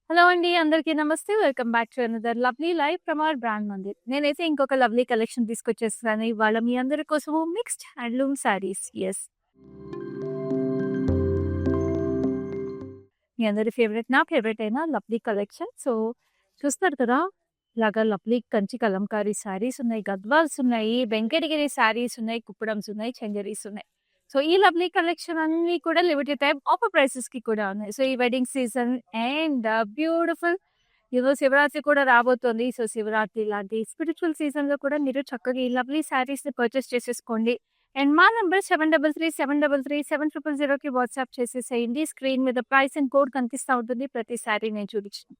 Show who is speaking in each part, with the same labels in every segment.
Speaker 1: Hello అండి. అందరికీ నమస్తే. Welcome back to another lovely life from our brand Mandir. నేనైతే ఇంకొక లవ్లీ కలెక్షన్ తీసుకొచ్చేసాను. ఇవాళ మీ అందరి కోసము మిక్స్డ్ హ్యాండ్లూమ్ శారీస్. యెస్. మీ అందరి ఫేవరెట్, నా ఫేవరెట్ అయిన లవ్లీ కలెక్షన్. సో, చూస్తున్నారు కదా! ఇలాగా లవ్లీ కంచి కలంకారీ శారీస్ ఉన్నాయి, గద్వాల్స్ ఉన్నాయి, వెంకటగిరి శారీస్ ఉన్నాయి, కుప్పడమ్స్ ఉన్నాయి, చందేరీస్ ఉన్నాయి. సో, ఈ లవ్లీ కలెక్షన్ అన్నీ కూడా లిమిటెడ్ టైమ్ ఆఫర్ ప్రైసెస్‌కి కూడా ఉన్నాయి. సో, ఈ wedding season and beautiful Shivaratri కూడా రాబోతోంది. సో, శివరాత్రి లాంటి స్పిరిచువల్ సీజన్‌లో కూడా మీరు చక్కగా ఈ లవ్లీ శారీస్‌ని పర్చేస్ చేసేసుకోండి. అండ్ మా నంబర్ 7337337000కి వాట్సాప్ చేసేసేయండి. స్క్రీన్ మీద ప్రైస్ అండ్ కోడ్ కనిపిస్తా ఉంటుంది ప్రతి శారీ నేను చూపించినప్పుడు.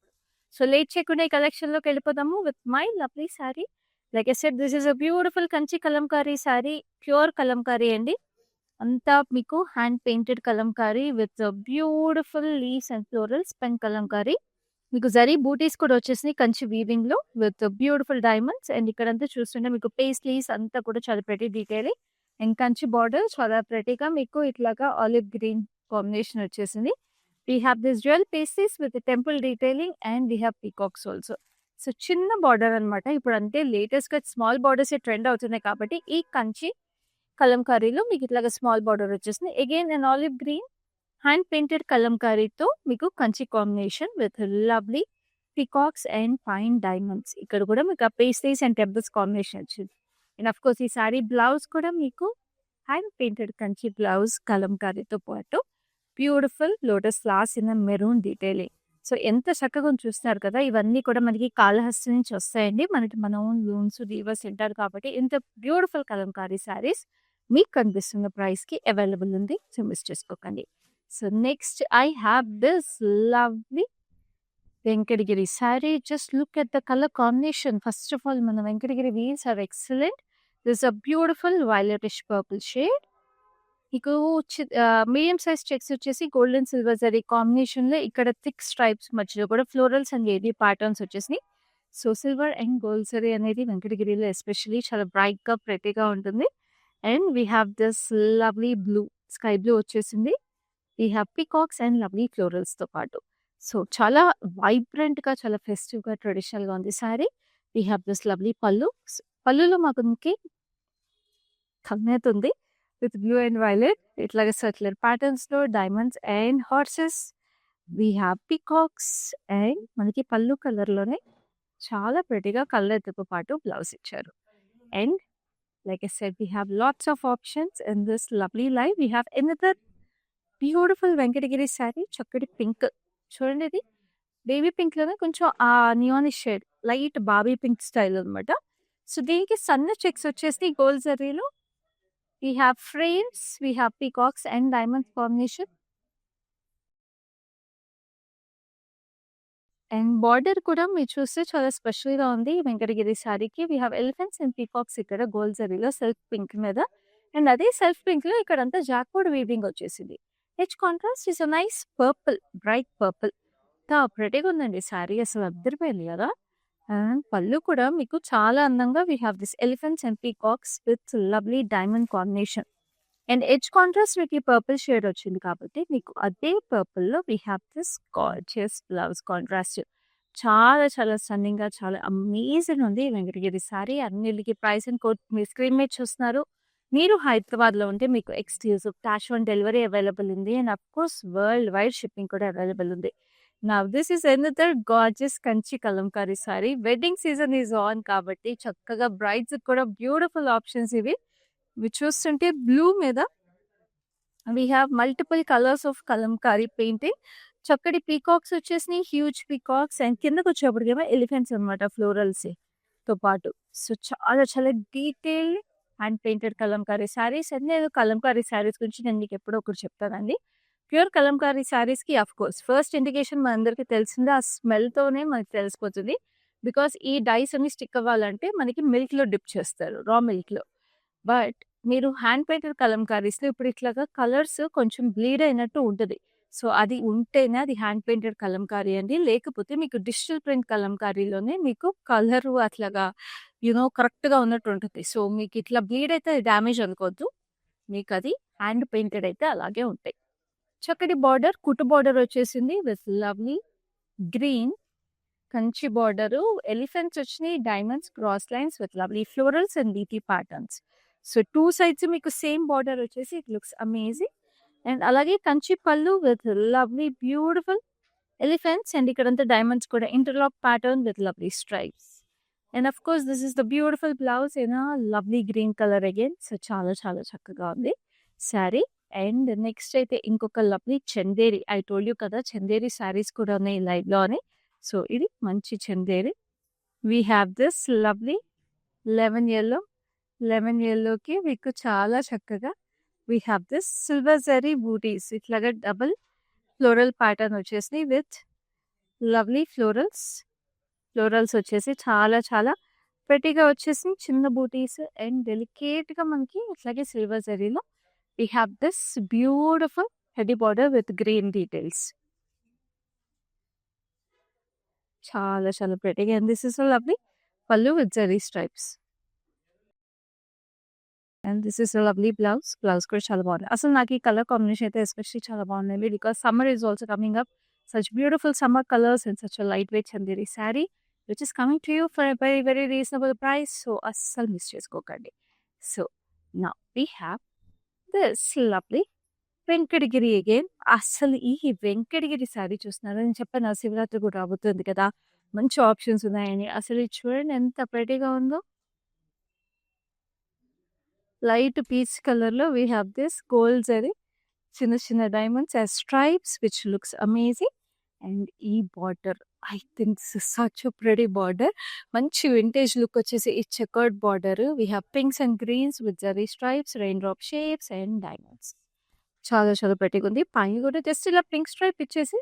Speaker 1: సో, లేట్ చేయకుండా ఈ కలెక్షన్‌లోకి వెళ్ళిపోదాము with my lovely sari. Like I said this is a beautiful Kanchi Kalamkari sari. Pure Kalamkari అండి. అంతా మీకు hand painted Kalamkari with beautiful leaves and florals pen Kalamkari. మీకు జరీ బూటీస్ కూడా వచ్చేసినాయి కంచి వీవింగ్‌లో విత్ బ్యూటిఫుల్ డైమండ్స్. అండ్ ఇక్కడంతా చూస్తుంటే మీకు పేస్లీస్ అంతా కూడా చాలా pretty detailing. And Kanchi border చాలా ప్రెటీగా మీకు ఇట్లాగా ఆలివ్ గ్రీన్ కాంబినేషన్ వచ్చేసింది. We have this jewel paisleys with temple detailing and we have peacocks also. So, చిన్న బార్డర్ అనమాట. ఇప్పుడు అంటే లేటెస్ట్‌గా స్మాల్ బార్డర్సే ట్రెండ్ అవుతున్నాయి కాబట్టి ఈ కంచి కలంకారీలో మీకు ఇట్లాగా స్మాల్ బార్డర్ వచ్చేసింది. Again an olive green hand painted కలంకారీతో మీకు Kanchi combination with lovely peacocks and fine diamonds. ఇక్కడ కూడా మీకు ఆ పేస్లీస్ అండ్ టెంపుల్స్ కాంబినేషన్ వచ్చింది. అండ్ ఆఫ్ కోర్స్ ఈ సారీ బ్లౌజ్ కూడా మీకు హ్యాండ్ పెయింటెడ్ కంచి బ్లౌజ్ కలంకారీతో పాటు beautiful lotus flowers in maroon detailing. So, ఎంత చక్కగా ఉందో చూస్తున్నారు కదా! ఇవన్నీ కూడా మనకి కాళహస్తి నుంచి వస్తాయండి. మన ఓన్ లూమ్స్, వీవర్స్ ఉంటారు కాబట్టి ఇంత బ్యూటిఫుల్ కలంకారీ శారీస్ మీకు కనిపిస్తున్న ప్రైస్‌కి అవైలబుల్ ఉంది. సో, మిస్ చేసుకోకండి. So next I have this lovely Venkatagiri saree. Just look at the color combination. First of all, మన Venkatagiri weaves are excellent. This is a beautiful violetish purple shade. మీకు medium size checks వచ్చేసి gold and silver zari కాంబినేషన్‌లో ఇక్కడ thick stripes మధ్యలో కూడా florals and ఏవీ patterns వచ్చేసినాయి. So, silver and gold zari అనేది వెంకటగిరిలో ఎస్పెషల్లీ చాలా బ్రైట్‌గా, ప్రెటీగా ఉంటుంది. And we have this lovely blue, sky blue వచ్చేసింది. We have peacocks and lovely ఫ్లోరల్స్‌తో పాటు. సో, చాలా వైబ్రెంట్‌గా, చాలా ఫెస్టివ్‌గా, ట్రెడిషనల్‌గా ఉంది sari. We have this lovely pallu. పల్లులో మనకి కల్నేత్ ఉంది విత్ బ్లూ అండ్ వైలెట్ ఇట్లాగా సర్క్యులర్ ప్యాటర్న్స్‌లో diamonds and horses. We have peacocks and మనకి పల్లు కలర్‌లోనే చాలా ప్రెటీగా కల్నేత్‌తో పాటు బ్లౌజ్ ఇచ్చారు. And like I said we have lots of options in this lovely live. We have another beautiful Venkatagiri sari. చక్కటి పింక్ చూడండి, ఇది బేబీ పింక్‌లోనే కొంచెం నియానిష్ షేడ్ లైట్ బాబీ పింక్ స్టైల్ అనమాట. సో, దీనికి సన్న చెక్స్ వచ్చేసి గోల్డ్ జరీలో. We have frames, we have peacocks and diamonds combination. And border కూడా మీరు చూస్తే చాలా స్పెషల్‌గా ఉంది వెంకటగిరి శారీకి. We have elephants and peacocks ఇక్కడ గోల్డ్ జరీలో సెల్ఫ్ పింక్ మీద. అండ్ అదే సెల్ఫ్ పింక్‌లో ఇక్కడంతా జాక్‌వుడ్ వీవింగ్ వచ్చేసింది. H contrast is a nice purple, bright purple. ఎంత ప్రెటీగా ఉందండి శారీ, అసలు అద్దరిపోయింది కదా! అండ్ పళ్ళు కూడా మీకు చాలా అందంగా we have this elephants and peacocks with lovely diamond combination. And edge contrast మీకు ఈ పర్పుల్ షేడ్ వచ్చింది కాబట్టి మీకు అదే పర్పుల్‌లో we have this gorgeous blouse contrast. చాలా చాలా స్టన్నింగ్‌గా, చాలా అమేజింగ్ ఉంది ఈ వెంకటగిరి శారీ. అన్నిటికి ప్రైస్ అండ్ కోడ్ మీ స్క్రీన్ మీద చూస్తున్నారు. మీరు హైదరాబాద్‌లో ఉంటే మీకు exclusive cash on delivery available ఉంది. And of course world wide shipping కూడా అవైలబుల్ ఉంది. Now this is another gorgeous Kanchi Kalamkari sari. Wedding season is on కాబట్టి చక్కగా బ్రైడ్స్‌కి కూడా బ్యూటిఫుల్ ఆప్షన్స్ ఇవి. ఇవి చూస్తుంటే బ్లూ మీద we have multiple colours of Kalamkari painting. చక్కటి పీకాక్స్ వచ్చేసినాయి, హ్యూజ్ పీకాక్స్. అండ్ కిందకొచ్చేప్పటికేమో ఎలిఫెంట్స్ అనమాట ఫ్లోరల్స్‌తో పాటు. సో, చాలా చాలా detailed hand painted Kalamkari saris. And నేను కలంకారీ శారీస్ గురించి నేను మీకు ఎప్పుడో ఒకటి చెప్తానండి. ప్యూర్ కలంకారీ శారీస్‌కి ఆఫ్‌కోర్స్ ఫస్ట్ ఇండికేషన్ మనందరికీ తెలిసిందే. ఆ స్మెల్‌తోనే మనకు తెలిసిపోతుంది. బికాజ్ ఈ డైస్ అన్ని స్టిక్ అవ్వాలంటే మనకి మిల్క్‌లో డిప్ చేస్తారు, రా మిల్క్‌లో. బట్ మీరు హ్యాండ్ పెయింటెడ్ కలంకారీస్‌లో ఇప్పుడు ఇట్లాగా కలర్స్ కొంచెం బ్లీడ్ అయినట్టు ఉంటది. సో, అది ఉంటేనే అది హ్యాండ్ పెయింటెడ్ కలంకారీ అండి. లేకపోతే మీకు డిజిటల్ ప్రింట్ కలంకారీలోనే మీకు కలరు అట్లాగా కరెక్ట్‌గా ఉన్నట్టు ఉంటది. సో, మీకు ఇట్లా బ్లీడ్ అయితే డ్యామేజ్ అనుకోవద్దు. మీకది హ్యాండ్ పెయింటెడ్ అయితే అలాగే ఉంటాయి. చక్కటి బార్డర్, కుట్టు బార్డర్ వచ్చేసింది with lovely green Kanchi border, elephants వచ్చినాయి, diamonds, cross lines with lovely florals and leafy patterns. So 2 sides మీకు సేమ్ బార్డర్ వచ్చేసి ఇట్ లుక్స్ అమేజింగ్. అండ్ అలాగే Kanchi pallu with lovely beautiful elephants and ఇక్కడంతా డైమండ్స్ కూడా interlock pattern with lovely stripes. And of course this is the beautiful blouse in lovely green colour again. So చాలా చాలా చక్కగా ఉంది sari. And next అయితే ఇంకొక lovely Chanderi. I told you కదా చందేరి శారీస్ కూడా ఉన్నాయి లైవ్లో అని. సో ఇది మంచి Chanderi. We have this lovely lemon yellow. Lemon ఎల్లోకి మీకు చాలా చక్కగా we have this silver zari బూటీస్ ఇట్లాగా డబుల్ ఫ్లోరల్ ప్యాటర్న్ వచ్చేసి విత్ లవ్లీ ఫ్లోరల్స్ వచ్చేసి చాలా చాలా prettyగా వచ్చేసి చిన్న బూటీస్ అండ్ డెలికేట్గా మనకి అట్లాగే సిల్వర్ జరీలో we have this beautiful heady border with green details. చాలా చాలా prettyగా and this is lovely pallu with zari stripes. And this is lovely blouse. Blouse కూడా చాలా బాగుంది. అసలు నాకు ఈ కలర్ కాంబినేషన్ అయితే ఎస్పెషల్లీ చాలా బాగుందండి because summer is also coming up. Such beautiful summer colors in such a lightweight chanderi saree which is coming to you for a very very reasonable price. So అస్సలు miss చేసుకోకండి. So now we have this lovely Venkatagiri again. అసలు ఈ వెంకటగిరి శారీ చూస్తున్నారు నేను చెప్పాను శివరాత్రి కూడా రాబోతుంది కదా మంచి ఆప్షన్స్ ఉన్నాయని. అసలు ఇది చూడండి ఎంత prettyగా ఉందో. లైట్ పీచ్ కలర్లో we have this gold zari చిన్న చిన్న diamonds as stripes which looks amazing. And ఈ border I think such pretty border. మంచి వింటేజ్ లుక్ వచ్చేసి ఈ checkered border. We have pinks and greens with zari stripes, rain drop shapes and diamonds. చాలా చాలా ప్రెటీగా ఉంది. పైన కూడా జస్ట్ ఇలా పింక్ స్ట్రైప్ ఇచ్చేసి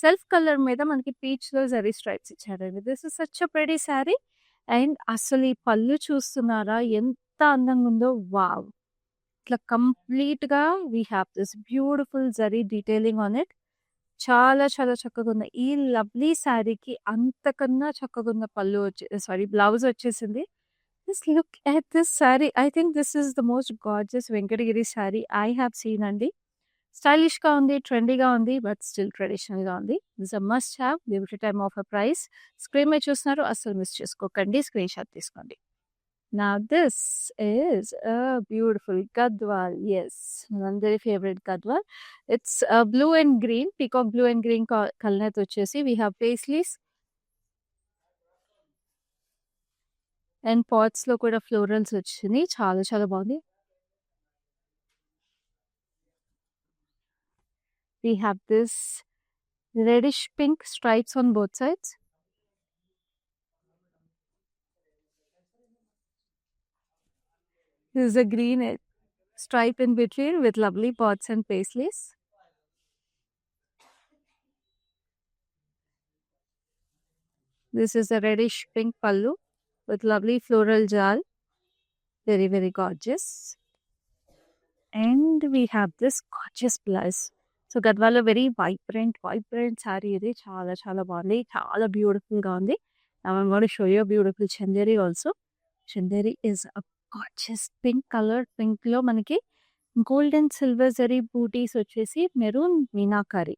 Speaker 1: సెల్ఫ్ కలర్ మీద మనకి పీచ్లో జరీ స్ట్రైప్స్ ఇచ్చారండి. This is such pretty sari. And అసలు ఈ పళ్ళు చూస్తున్నారా ఎంత అందంగా ఉందో. వావ్, ఇట్లా కంప్లీట్గా we have this beautiful zari detailing on it. చాలా చాలా చక్కగా ఉంది. ఈ లవ్లీ శారీకి అంతకన్నా చక్కగా ఉన్న పళ్ళు బ్లౌజ్ వచ్చేసింది. Just look at this sari. I think this is the most gorgeous Venkatagiri sari I have seen అండి. స్టైలిష్గా ఉంది, ట్రెండీగా ఉంది, బట్ స్టిల్ ట్రెడిషనల్గా ఉంది. This a must have limited time of a price. Screen మీద చూస్తున్నారు, అస్సలు మిస్ చేసుకోకండి, స్క్రీన్ షాట్ తీసుకోండి. Now this is a beautiful Gadwal. Yes, mనందరి favorite Gadwal. It's blue and green, peacock blue and green colour వచ్చేసి we have paisleys and pots లో కూడా florals వచ్చినాయి. చాలా చాలా బాగుంది. We have this reddish pink stripes on both sides. This is a green stripe in between with lovely pots and paisleys. This is a reddish pink pallu with lovely floral jal. Very very gorgeous. And we have this gorgeous blouse. So గద్వాలో very vibrant sari ఇది. చాలా చాలా బాగుంది, చాలా బ్యూటిఫుల్గా ఉంది. I'm going to show you a beautiful Chanderi also. Chanderi is a gorgeous pink colour. పింక్లో మనకి గోల్డ్ అండ్ సిల్వర్ జరీ బూటీస్ వచ్చేసి మెరూన్ మీనాకారి.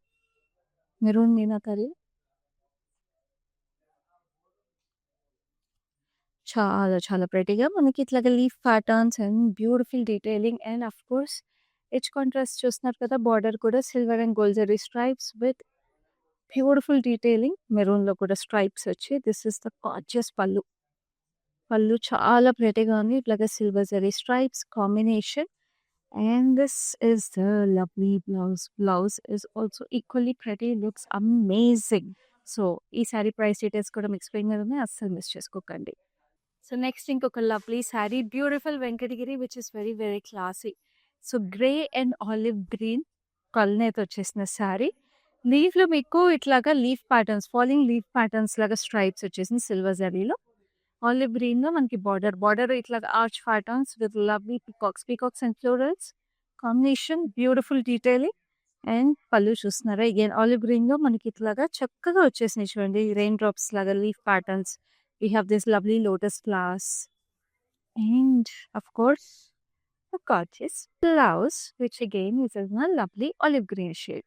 Speaker 1: చాలా చాలా ప్రెటీగా మనకి ఇట్లాగా leaf patterns and beautiful detailing. And of course edge contrast చూస్తున్నారు కదా, బార్డర్ కూడా silver and gold zari stripes with beautiful detailing. మెరూన్లో కూడా స్ట్రైప్స్ వచ్చి దిస్ ఇస్ ద గార్జియస్ పళ్ళు. చాలా ప్రెటీగా ఉంది, ఇట్లాగా silver zari stripes combination. And this is the lovely blouse. Blouse is also equally pretty, looks amazing. So ఈ శారీ ప్రైస్ డీటెయిల్స్ కూడా మీకు స్క్రీన్ మీద ఉన్నాయి, అస్సలు మిస్ చేసుకోకండి. సో నెక్స్ట్ ఇంకొక lovely sari, beautiful Venkatagiri which is very very classy. So grey and olive green కలనేత వచ్చేసిన శారీ. లీఫ్లో మీకు ఇట్లాగా leaf patterns, falling leaf patterns లాగా స్ట్రైప్స్ వచ్చేసింది సిల్వర్ జరీలో. ఆలివ్ గ్రీన్లో మనకి బార్డర్ ఇట్లా arch patterns with lovely peacocks and florals combination, beautiful detailing. And pallu చూస్తున్నారా అగైన్ ఆలివ్ గ్రీన్లో మనకి ఇట్లాగా చక్కగా వచ్చేసినాయి చూడండి, రెయిన్ డ్రాప్స్ లాగా leaf patterns. We have this lovely lotus flowers and of course a gorgeous blouse which again is in a lovely olive green shade.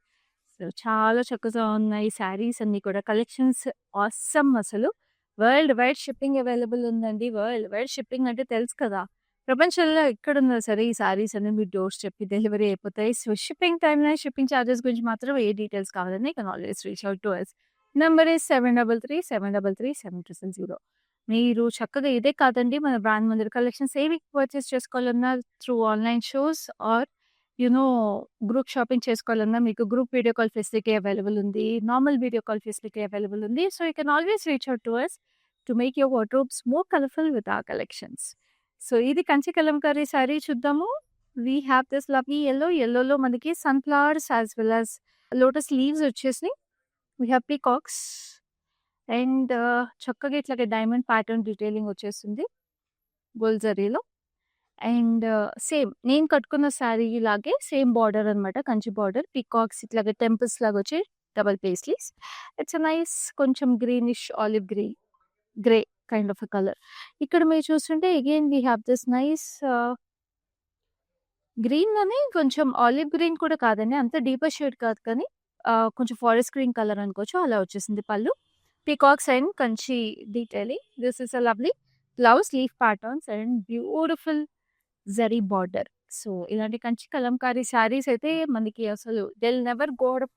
Speaker 1: So, చాలా చక్కగా ఉన్నాయి శారీస్ అన్నీ కూడా. కలెక్షన్స్ ఆసమ్ అసలు. వరల్డ్ వైడ్ షిప్పింగ్ అవైలబుల్ ఉందండి. World wide shipping అంటే తెలుసు కదా! ప్రపంచంలో ఎక్కడున్నా సరే ఈ శారీస్ అన్ని మీ డోర్ స్టెప్‌కి డెలివరీ అయిపోతాయి. సో, షిప్పింగ్ టైమ్‌లో షిప్పింగ్ చార్జెస్ గురించి మాత్రం ఏ డీటెయిల్స్ కావాలన్నా you can always reach out to us. Number is 7337337000. మీరు చక్కగా ఇదే కాదండి మన బ్రాండ్ ముందర కలెక్షన్స్ ఏవి పర్చేస్ చేసుకోవాలన్నా through online shows or you know group shopping చేసుకోవాలన్నా మీకు group video call facility available ఉంది. Normal video call facility available ఉంది. So, you can always reach out to us to make your wardrobes more colourful with our collections. So, ఇది కంచి కలంకారీ శారీ చూద్దాము. We have this lovely yellow. యెల్లోలో మనకి sunflowers as well as lotus leaves వచ్చేసినాయి. We have peacocks and చక్కగా ఇట్లాగా diamond pattern detailing వచ్చేస్తుంది gold జరీలో. And same నేను కట్టుకున్న శారీ లాగే సేమ్ బార్డర్ అనమాట. కంచి బార్డర్. పీకాక్స్ ఇట్లాగా టెంపుల్స్ లాగా వచ్చి డబుల్ పేస్లీస్. ఇట్స్ నైస్ కొంచెం greenish olive grey kind of a colour. ఇక్కడ మీరు చూస్తుంటే again we have this nice గ్రీన్‌లోనే కొంచెం ఆలివ్ గ్రీన్ కూడా కాదండి. అంత డీపర్ షేడ్ కాదు కానీ కొంచెం ఫారెస్ట్ గ్రీన్ కలర్ అనుకోవచ్చు. అలా వచ్చేసింది పళ్ళు. Peacocks and Kanchi detailing. This is a lovely blouse leaf patterns and beautiful zari border. So, ఇలాంటి కంచి కలంకారీ శారీస్ అయితే మనకి అసలు they will never go out of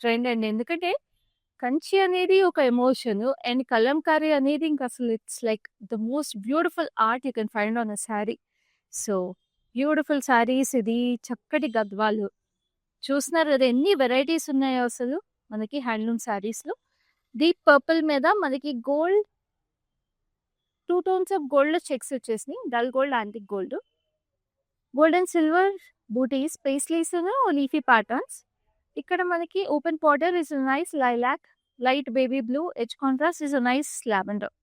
Speaker 1: trend అండి. ఎందుకంటే కంచి అనేది ఒక ఎమోషన్ అండ్ కలంకారీ అనేది ఇంక అసలు it's like the most beautiful art you can find on a sari. So, beautiful saris ఇది చక్కటి గద్వాలు. చూస్తున్నారు కదా ఎన్ని వెరైటీస్ ఉన్నాయో అసలు మనకి హ్యాండ్లూమ్ శారీస్‌లో. డీప్ పర్పుల్ మీద మనకి గోల్డ్ 2 టోన్స్ ఆఫ్ గోల్డ్‌లో చెక్స్ వచ్చేసినాయి. Dull gold, antique gold. Gold and silver బూటీస్, పేస్లీస్‌ను లీఫీ ప్యాటర్న్స్. ఇక్కడ మనకి open border is a nice lilac, light baby blue, edge contrast is a nice lavender.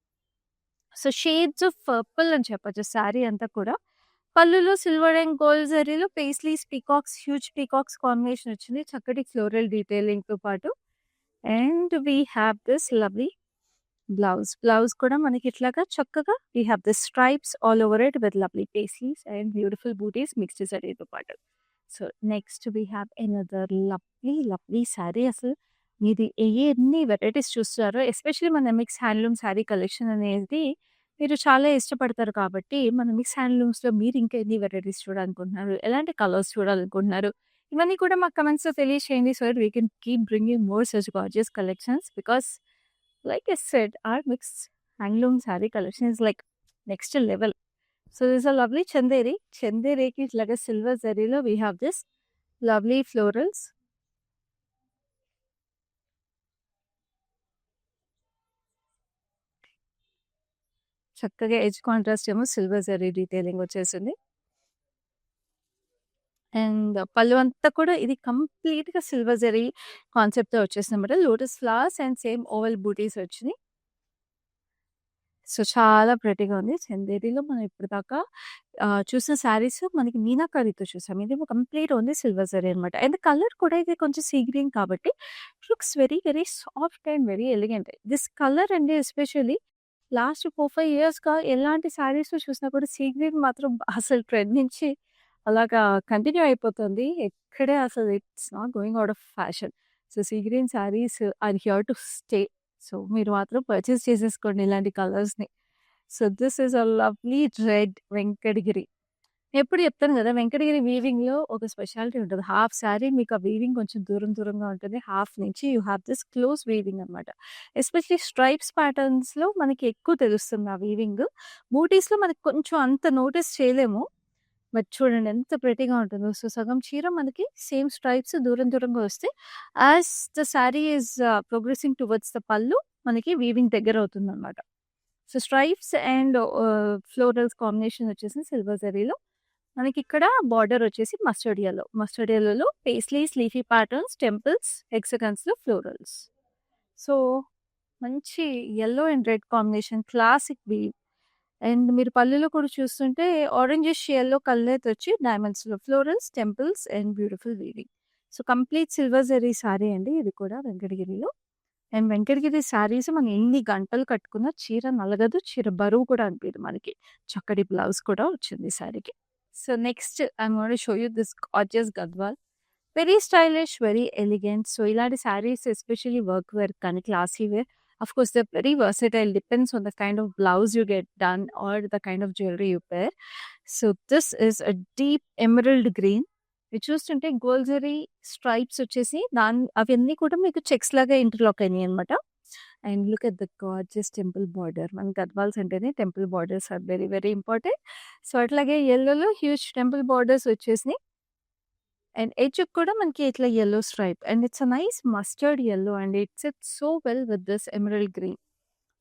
Speaker 1: So, shades of purple అని చెప్పొచ్చు శారీ అంతా కూడా. పళ్ళులో సిల్వర్ అండ్ గోల్డ్ జరీలో paisleys, peacocks, huge peacocks combination వచ్చింది. చక్కటి ఫ్లోరల్ డీటెయిలింగ్‌తో పాటు. And we have this lovely blouse కూడా మనకి ఇట్లాగా చక్కగా we have this stripes all over it with lovely paisleys and beautiful buttis mixed జరీతో పాటు. So, next we have another lovely sari. అసలు మీరు ఎన్ని వెరైటీస్ చూస్తారో ఎస్పెషల్లీ మన మిక్స్ హ్యాండ్లూమ్ శారీ కలెక్షన్ అనేది మీరు చాలా ఇష్టపడతారు కాబట్టి మన మిక్స్ హ్యాండ్లూమ్స్‌లో మీరు ఇంకా ఎన్ని వెరైటీస్ చూడాలనుకుంటున్నారు? ఎలాంటి కలర్స్ చూడాలనుకుంటున్నారు? ఇవన్నీ కూడా మాకు కమెంట్స్‌లో తెలియచేయండి. So that we can keep bringing more such gorgeous collections because like I said, our mixed handloom saree collection is like next level. So there's a lovely chanderi. Chanderi is like a silver zari lo we have this lovely florals. చక్కగా edge contrast ఏమో silver zari detailing వచ్చేసింది. And pallu అంతా కూడా ఇది కంప్లీట్‌గా silver zari కాన్సెప్ట్‌తో వచ్చేసిందన్నమాట. Lotus flowers and same oval బూటీస్ వచ్చినాయి. సో, చాలా ప్రెటీగా ఉంది. చందేరిలో మనం ఇప్పటిదాకా చూసిన శారీస్ మనకి మీనాకారితో చూసాం. ఇదేమో కంప్లీట్ ఓన్లీ సిల్వర్ జరీ అనమాట. అండ్ కలర్ కూడా ఇది కొంచెం సీ గ్రీన్ కాబట్టి looks very soft and very elegant. This colour అండి ఎస్పెషల్లీ లాస్ట్ 4, 5 ఇయర్స్‌గా ఎలాంటి శారీస్‌లో చూసినా కూడా సీ గ్రీన్ మాత్రం అసలు ట్రెండ్ నుంచి అలాగా కంటిన్యూ అయిపోతుంది. ఎక్కడే అసలు it's not going out of fashion. So, sea green saris are here to stay. So, మీరు మాత్రం పర్చేస్ చేసేసుకోండి ఇలాంటి కలర్స్‌ని. So, this is a lovely red Venkatagiri. ఎప్పుడు చెప్తాను కదా! వెంకటగిరి వీవింగ్‌లో ఒక స్పెషాలిటీ ఉంటది. హాఫ్ శారీ మీకు ఆ వీవింగ్ కొంచెం దూరంగా ఉంటుంది. హాఫ్ నుంచి you have this close weaving అనమాట. ఎస్పెషల్లీ స్ట్రైప్స్ ప్యాటర్న్స్‌లో మనకి ఎక్కువ తెలుస్తుంది ఆ వీవింగ్. బూటీస్‌లో మనకి కొంచెం అంత నోటీస్ చేయలేము. బట్ చూడండి ఎంత ప్రెటీగా ఉంటుందో. సో, సగం చీర మనకి సేమ్ స్ట్రైప్స్ దూరంగా వస్తాయి. As the sari is progressing towards the pallu మనకి వీవింగ్ దగ్గర అవుతుందనమాట. So, stripes and florals combination వచ్చేసి సిల్వర్ జరీలో. మనకిక్కడ బార్డర్ వచ్చేసి మస్టర్డ్ యెల్లోలో పేస్లీస్, లీఫీ ప్యాటర్న్స్, టెంపుల్స్, హెక్సాగన్స్‌లో ఫ్లోరల్స్. సో, మంచి yellow and red combination classic weave. And మీరు పళ్ళులో కూడా చూస్తుంటే ఆరెంజిష్ యెల్లో కలర్ వచ్చి డైమండ్స్‌లో florals, temples and beautiful weaving. So, complete silver zari sari అండి ఇది కూడా వెంకటగిరిలో. అండ్ వెంకటగిరి శారీస్ మనం ఎన్ని గంటలు కట్టుకున్నా చీర నలగదు. చీర బరువు కూడా అనిపియదు మనకి. చక్కటి బ్లౌజ్ కూడా వచ్చింది ఈ శారీకి. So, next I am going to show you this gorgeous Gadwal. Very stylish, very elegant. So, ఇలాంటి శారీస్ ఎస్పెషల్లీ వర్క్ వేర్ కానీ, classy wear of course they're very versatile, depends on the kind of blouse you get done or the kind of jewelry you pair. So this is a deep emerald green. ఇది చూస్తుంటే gold zari stripes వచ్చేసి అవన్నీ కూడా మీకు checks లాగా interlock అయినాయి అనమాట. And look at the gorgeous temple border. మన గద్వాల్స్ అంటేనే temple borders are very very important. So అట్లాగే ఎల్లోలో హ్యూజ్ టెంపుల్ బార్డర్స్ వచ్చేసినాయి. అండ్ ఎడ్జ్ కూడా మనకి ఇట్లా yellow stripe and it's a nice mustard yellow and it sits so well with this emerald green.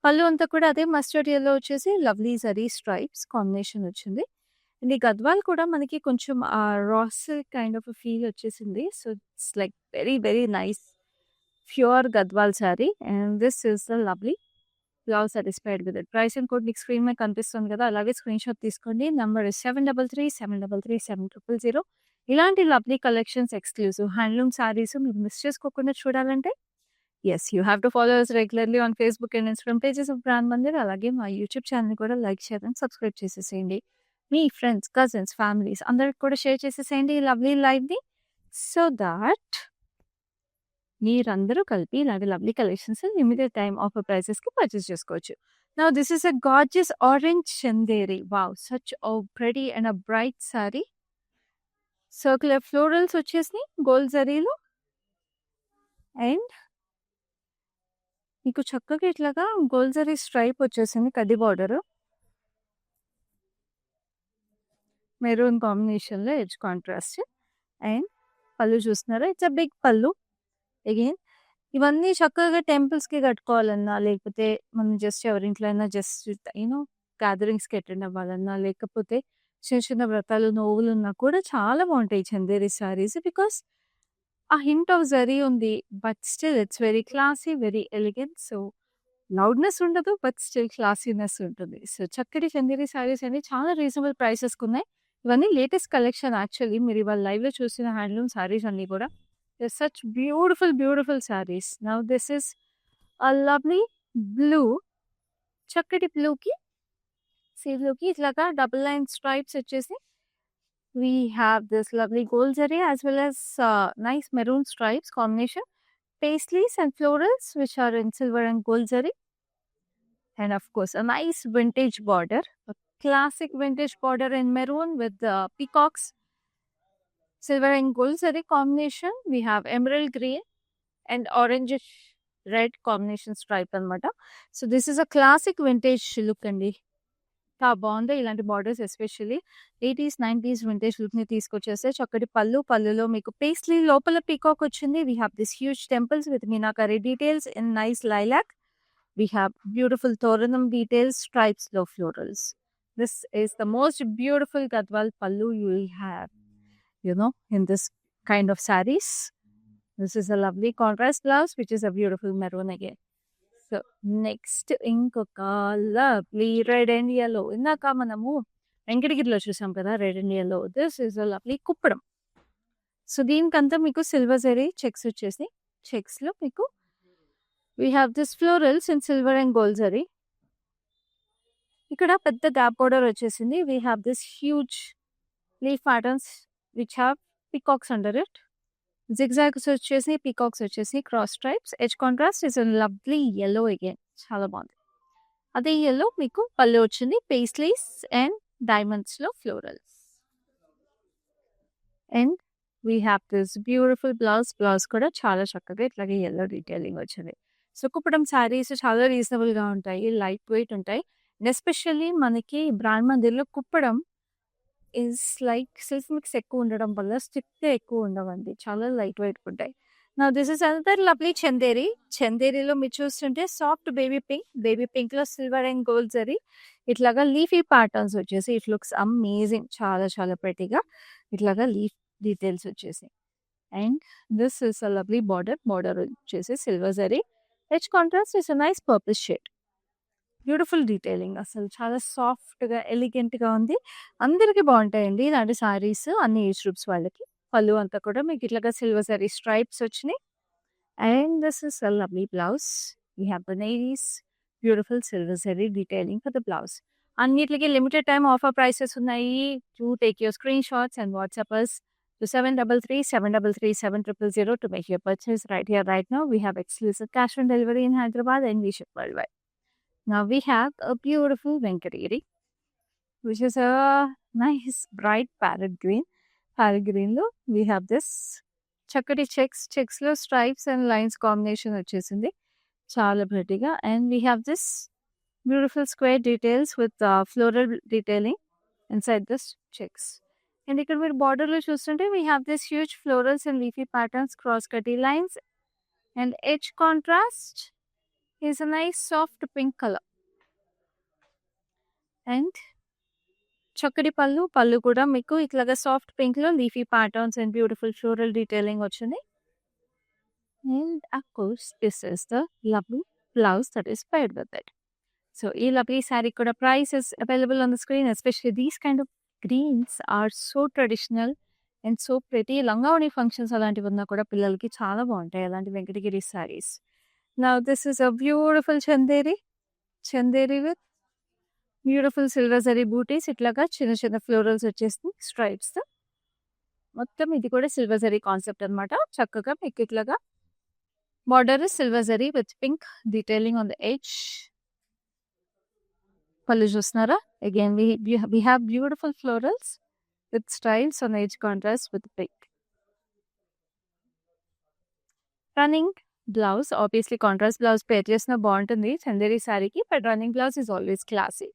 Speaker 1: పళ్ళు అంతా కూడా అదే మస్టర్డ్ యెల్లో వచ్చేసి లవ్లీ జరీ స్ట్రైప్స్ కాంబినేషన్ వచ్చింది. అండ్ ఈ గద్వాల్ కూడా మనకి కొంచెం రాస్ కైండ్ ఆఫ్ ఫీల్ వచ్చేసింది. So it's like very very nice pure Gadwal sari and this is the lovely blouse satisfied with it. Price and code మీకు స్క్రీన్ మీద కనిపిస్తుంది కదా, అలాగే స్క్రీన్ షాట్ తీసుకోండి. నెంబర్ 7337337000. ఇలాంటి lovely collections, exclusive handloom saris మీరు miss చేసుకోకుండా చూడాలంటే ఎస్ you have to follow us regularly on Facebook and Instagram pages of brand Mandir. అలాగే మా యూట్యూబ్ ఛానల్ కూడా లైక్, షేర్ అండ్ సబ్స్క్రైబ్ చేసేసేయండి. మీ ఫ్రెండ్స్, కజిన్స్, ఫ్యామిలీస్ అందరికి కూడా షేర్ చేసేసేయండి ఈ లవ్లీ లైవ్ని, సో దాట్ మీరందరూ కలిపి ఇలాంటి lovely collections limited time offer ప్రైసెస్కి పర్చేస్ చేసుకోవచ్చు. Now this is a gorgeous orange Chanderi. Wow, such a pretty and a bright sari. Circular florals వచ్చేసినాయి గోల్డ్ జరీలో అండ్ మీకు చక్కగా ఇట్లాగా గోల్డ్ జరీ స్ట్రైప్ వచ్చేసింది కడ్డీ బార్డర్. మెరూన్ కాంబినేషన్లో ఎడ్జ్ కాంట్రాస్ట్ అండ్ పళ్ళు చూస్తున్నారా, it's a big pallu. Again ఇవన్నీ చక్కగా టెంపుల్స్కి కట్టుకోవాలన్నా, లేకపోతే మనం జస్ట్ ఎవరింట్లో అయినా జస్ట్ గ్యాదరింగ్స్కి అటెండ్ అవ్వాలన్నా, లేకపోతే చిన్న చిన్న వ్రతాలు, నోవులు ఉన్నా కూడా చాలా బాగుంటాయి చందేరి సారీస్. బికాస్ ఆ హింట్ ఆఫ్ జరీ ఉంది, but still it's very classy, very elegant. So loudness ఉండదు, బట్ స్టిల్ క్లాసీనెస్ ఉంటుంది. సో చక్కటి చందేరి సారీస్ అన్ని చాలా రీజనబుల్ ప్రైసెస్కి ఉన్నాయి. ఇవన్నీ లేటెస్ట్ కలెక్షన్. యాక్చువల్లీ మీరు ఇవాళ లైవ్లో చూసిన హ్యాండ్లూమ్ సారీస్ అన్నీ కూడా such beautiful beautiful sarees. Now this is a lovely blue, చక్కటి బ్లూకి సీలోకి ఇట్లాగా డబుల్ లైన్ స్ట్రైప్స్ వచ్చేసి we have this lovely gold zari as well as nice maroon stripes combination, paisleys and florals which are in silver and gold zari, and of course a nice vintage border, a classic vintage border in maroon with the peacocks, silver and gold zari combination. We have emerald green and orangish red combination stripe అనమాట. So this is a classic vintage look అండి. చాలా బాగుంది ఇలాంటి borders, especially 80s 90s vintage లుక్ని తీసుకొచ్చేస్తే. చక్కటి పళ్ళులో మీకు పేస్లీ లోపల పీకాక్ వచ్చింది. We have this huge temples with meenakari details in nice lilac. We have beautiful toranam details, స్ట్రైప్స్లో florals. This is the most beautiful Gadwal pallu you will have in this kind of sarees. This is a lovely contrast blouse which is a beautiful maroon again. So next ఇంకొక lovely red and yellow. ఇందాక మనము వెంకటగిరిలో చూసాం కదా red and yellow. This is a lovely Kuppadam. So దీనికంతా మీకు silver zari checks వచ్చేసి, చెక్స్లో మీకు we have this florals in silver and gold zari. ఇక్కడ పెద్ద గ్యాప్ బోర్డర్ వచ్చేసింది. We have this huge leaf patterns which have peacocks under it. Zigzags వచ్చేసి, peacocks వచ్చేసి, cross stripes. Edge contrast is a lovely yellow again. చాలా బాగుంది. అదే yellow మీకు పళ్ళు వచ్చింది, paisleys and diamondsలో florals. And we have this beautiful blouse. Blouse కూడా చాలా చక్కగా ఇట్లాగే yellow detailing వచ్చింది. సో కుప్పడం శారీస్ చాలా రీజనబుల్గా ఉంటాయి, లైట్ వెయిట్ ఉంటాయి. అండ్ ఎస్పెషల్లీ మనకి బ్రాండ్ మందిర్లో Kuppadam is like silk mix ఎక్కువ ఉండడం వల్ల స్టిక్ ఎక్కువ ఉండవండి, చాలా లైట్ వెయిట్ ఉంటాయి. నా this is another lovely Chanderi. చందేరిలో మీరు చూస్తుంటే సాఫ్ట్ బేబీ పింక్లో సిల్వర్ అండ్ గోల్డ్ జరీ ఇట్లాగా లీఫీ ప్యాటర్న్స్ వచ్చేసి ఇట్ లుక్స్ అమేజింగ్, చాలా చాలా ప్రెటీగా ఇట్లాగా లీఫ్ డీటెయిల్స్ వచ్చేసి. And this is a lovely border వచ్చేసి silver zari. Edge contrast is a nice purple shade. Beautiful detailing, అసలు చాలా సాఫ్ట్గా ఎలిగెంట్గా ఉంది. అందరికీ బాగుంటాయండి ఇలాంటి సారీస్, అన్ని ఏజ్ గ్రూప్స్ వాళ్ళకి. పళ్ళు అంతా కూడా మీకు ఇట్లాగా సిల్వర్ జరీ స్ట్రైప్స్ వచ్చినాయి. And this is a lovely blouse. We have the nice beautiful silver zari detailing for the blouse. అన్నిటికీ లిమిటెడ్ టైం ఆఫర్ ప్రైసెస్ ఉన్నాయి. To take your screen shots and WhatsApp us So 733-733-7000 to make your purchase right here, right now. We have exclusive cash on delivery in Hyderabad and we ship worldwide. Now we have a beautiful Venkatagiri, which is a nice bright parrot green. Parrot green lo we have this chakati checks lo stripes and lines combination వచ్చేసింది. చాలా prettyగా. And we have this beautiful square details with floral detailing inside this checks. And ఇక్కడ మీరు border లో చూస్తుంటే we have this huge florals and leafy patterns, cross cutty lines, and edge contrast is a nice soft pink color. And చక్కటి పళ్ళు కూడా మీకు ఇట్లాగా soft pink లో leafy patterns and beautiful floral detailing వచ్చింది. And of course, this is the lovely blouse that is paired with it. So, ఈ lovely saree kuda price is available on the screen. Especially these kind of greens are so traditional and so pretty. లంగావణి functions అలాంటివి ఉన్నా కూడా పిల్లలకి చాలా బాగుంటాయి అలాంటి Venkatagiri sarees. Now, this is a beautiful chanderi with beautiful silver zari బూటీస్ ఇట్లాగా చిన్న చిన్న ఫ్లోరల్స్ వచ్చేసి స్ట్రైప్స్ తో మొత్తం ఇది కూడా సిల్వర్ జరీ కాన్సెప్ట్ అన్నమాట. చక్కగా మీకు ఇట్లాగా border silver zari with pink detailing on the edge. పళ్ళు చూస్తున్నారా? Again we have beautiful florals with styles on edge contrast with pink. Running blouse obviously contrast blouse పేర్ చేసిన బాగుంటుంది చందేరి శారీకి, but running blouse is always classy.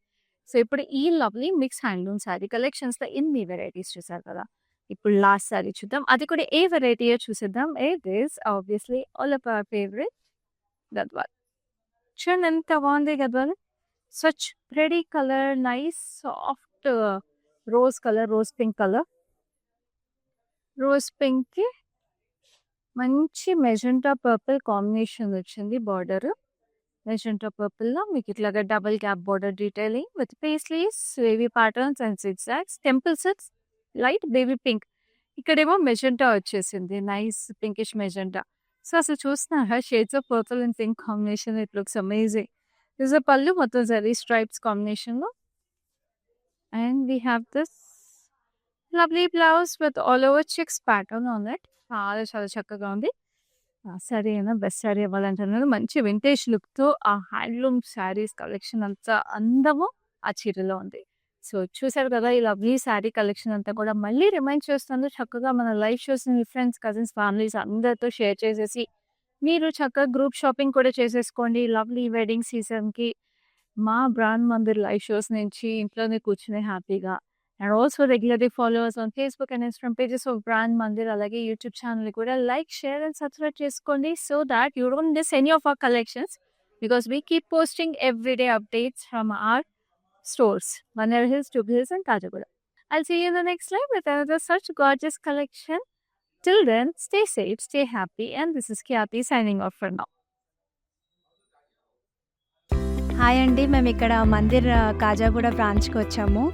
Speaker 1: So ఇప్పుడు ఈ lovely mix handloom sari collections లో ఇన్ని varieties చూసారు కదా. ఇప్పుడు లాస్ట్ శారీ చూద్దాం, అది కూడా ఏ వెరైటీయో చూసేద్దాం. It is obviously all of our favourite Gadwal. చూడండి ఎంత బాగుంది Gadwal. Such pretty colour, nice soft rose colour, rose pink colour. Rose pink కి మంచి మెజెంటా పర్పుల్ కాంబినేషన్ వచ్చింది. బార్డర్ మెజెంటా పర్పుల్ లో మీకు ఇట్లాగా double gap border detailing with paisleys, wavy patterns and zigzags, temple sets, light baby pink. ఇక్కడేమో magenta వచ్చేసింది, nice pinkish magenta. So అసలు చూస్తున్నారా shades of purple and pink combination, it looks amazing. This a పళ్ళు మొత్తం zari stripes combination లో. And we have this lovely blouse with all over checks pattern on that. చాలా చాలా చక్కగా ఉంది. సారీ అయినా బెస్ట్ శారీ అవ్వాలంటున్నారు. మంచి వింటేజ్ లుక్తో ఆ హ్యాండ్లూమ్ శారీస్ కలెక్షన్ అంతా అందము ఆ చీరలో ఉంది. సో చూసారు కదా ఈ లవ్లీ శారీ కలెక్షన్ అంతా కూడా మళ్ళీ రిమైండ్ చేస్తుంది. చక్కగా మన లైవ్ షోస్ మీ ఫ్రెండ్స్, కజిన్స్, ఫ్యామిలీస్ అందరితో షేర్ చేసేసి మీరు చక్కగా గ్రూప్ షాపింగ్ కూడా చేసేసుకోండి. లవ్లీ వెడ్డింగ్ సీజన్కి మా బ్రాండ్ మందిర్ లైవ్ షోస్ నుంచి ఇంట్లోనే కూర్చుని హ్యాపీగా. And also regularly follow us on Facebook and Instagram pages of Brand Mandir, alage YouTube channel kuda like, share and subscribe cheskondi so that you don't miss any of our collections, because we keep posting everyday updates from our stores, Manar Hills, Jubilee Hills and Kajagoda. I'll see you in the next live with another such gorgeous collection. Till then, stay safe, stay happy, and this is Khyati signing off for now.
Speaker 2: Hi అండి, మేము ఇక్కడ మందిర్ కాజాగూడ బ్రాంచ్కి వచ్చాము.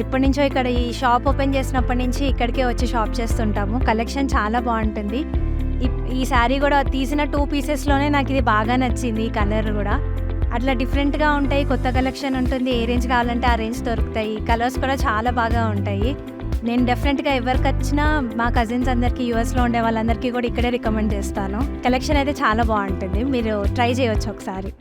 Speaker 2: ఎప్పటి నుంచో ఇక్కడ ఈ shop open చేసినప్పటి నుంచి ఇక్కడికే వచ్చి షాప్ చేస్తుంటాము. కలెక్షన్ చాలా బాగుంటుంది. ఈ శారీ కూడా తీసిన 2 పీసెస్లోనే నాకు ఇది బాగా నచ్చింది. ఈ కలర్ కూడా అట్లా డిఫరెంట్గా ఉంటాయి, కొత్త కలెక్షన్ ఉంటుంది. ఏ రేంజ్ కావాలంటే ఆ రేంజ్ దొరుకుతాయి. కలర్స్ కూడా చాలా బాగా ఉంటాయి. నేను డెఫినెట్గా ఎవరికి వచ్చినా మా కజిన్స్ అందరికీ, యూఎస్లో ఉండే వాళ్ళందరికీ కూడా ఇక్కడే రికమెండ్ చేస్తాను. కలెక్షన్ అయితే చాలా బాగుంటుంది, మీరు ట్రై చేయవచ్చు ఒకసారి.